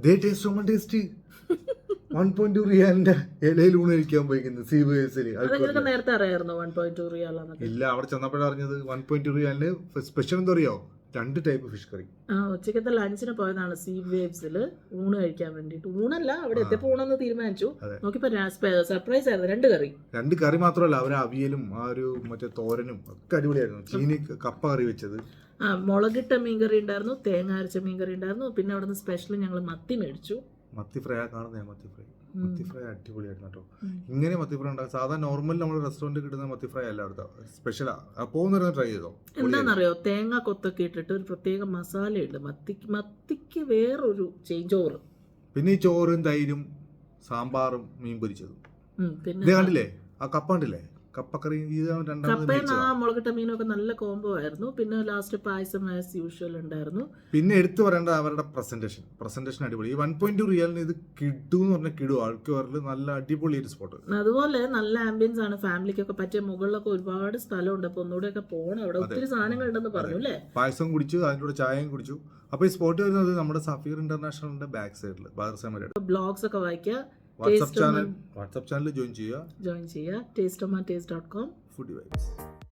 Taste 1.2 റിയാലിന്റെ ഇലയിൽ ഊണ് കഴിക്കാൻ പോയിക്കുന്നത് സീവേഴ്സിൽ. നേരത്തെ അറിയായിരുന്നു 1.2 റിയാൽ ഇല്ല, അവിടെ ചെന്നപ്പോഴാണ് അറിഞ്ഞത് 1.2 റിയാലിന് സ്പെഷ്യൽ എന്താ അറിയോ, 2 ടൈപ്പ് ഫിഷ് കറി. ഉച്ചക്കത്തെ ലഞ്ചിന് പോയതാണ് സീ വേവ്സിൽ ഊണ് കഴിക്കാൻ വേണ്ടിട്ട്. ഊണല്ല, അവിടെ എത്തിയപ്പോ ഊണെന്ന് തീരുമാനിച്ചു. നോക്കിയപ്പോ സർപ്രൈസ് ആയിരുന്നു, 2 കറി. 2 കറി മാത്രമല്ല, അവർ അവിയലും ആ ഒരു മറ്റേ തോരനും ഒക്കെ അടിപൊളിയായിരുന്നു. ചീനി കപ്പ കറി വെച്ചത്, മുളകിട്ട മീൻകറി ഉണ്ടായിരുന്നു, തേങ്ങ അരച്ച മീൻകറി ഉണ്ടായിരുന്നു. പിന്നെ അവിടെ നിന്ന് സ്പെഷ്യൽ ഞങ്ങൾ മത്തി മേടിച്ചു. മത്തി ഫ്രൈ കാണുന്നേ, മത്തി ഫ്രൈ അടിപൊളിയായിരുന്നു കേട്ടോ. ഇങ്ങനെ മത്തി ഫ്രൈ ഉണ്ടാകും സാധാരണ നോർമൽ നമ്മുടെ റെസ്റ്റോറൻറ്റിൽ കിട്ടുന്ന മത്തി ഫ്രൈ അല്ല അവിടുത്തെ സ്പെഷ്യലാ. പോകുന്ന ട്രൈ ചെയ്തോ. എന്താണെന്നറിയോ, തേങ്ങ കൊത്തൊക്കെ ഇട്ടിട്ട് ഒരു പ്രത്യേക മസാലയുണ്ട് മത്തിക്ക് വേറൊരു ചേഞ്ച് ഓവർ. പിന്നെ ഈ ചോറും തൈരും സാമ്പാറും മീൻ പൊരിച്ചതും. പിന്നെ കണ്ടില്ലേ ആ കപ്പ കണ്ടില്ലേ, കപ്പക്കറി. കപ്പയും ആ മുളകിട്ട മീനൊക്കെ നല്ല കോംബോ ആയിരുന്നു. പിന്നെ ലാസ്റ്റ് പായസം ആസ് യൂഷ്വൽ ഉണ്ടായിരുന്നു. പിന്നെ എടുത്തു പറയേണ്ടത് അവരുടെ പ്രസന്റേഷൻ അടിപൊളി. ഈ 1.2 റിയാലിന് ഇത് കിടു എന്ന് പറഞ്ഞാൽ കിടു. ആൾക്കാരിൽ നല്ല അടിപൊളി ഒരു സ്പോട്ട്. അതുപോലെ നല്ല ആംബിയൻസ് ആണ്, ഫാമിലിക്കൊക്കെ പറ്റിയ. മുകളിലൊക്കെ ഒരുപാട് സ്ഥലമുണ്ട്. അപ്പൊ ഒന്നുകൂടെയൊക്കെ പോകണം, അവിടെ ഒത്തിരി സാധനങ്ങൾ ഉണ്ടെന്ന് പറഞ്ഞു അല്ലേ. പായസം കുടിച്ചു, അതിൻ്റെ കൂടെ ചായയും കുടിച്ചു. അപ്പൊ ഈ സ്പോട്ട് വരുന്നത് നമ്മുടെ സഫീർ ഇന്റർനാഷണലിന്റെ ബാക്ക് സൈഡിൽ ബ്ലോഗ്സ് ഒക്കെ വായിക്കുക. വാട്സ്ആപ്പ് ചാനൽ ജോയിൻ ചെയ്യുക. tasteomattaste.com food vibes.